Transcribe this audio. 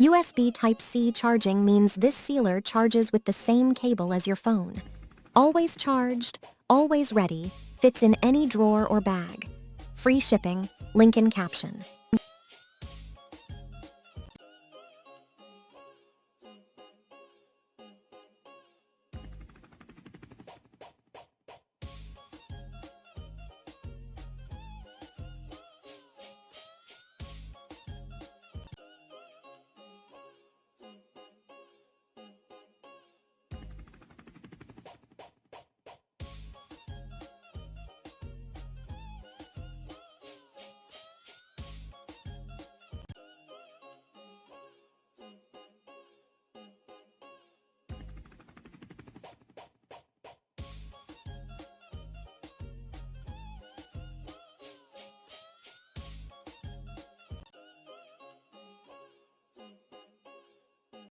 USB Type-C charging means this sealer charges with the same cable as your phone. Always charged, always ready, fits in any drawer or bag. Free shipping, link in caption.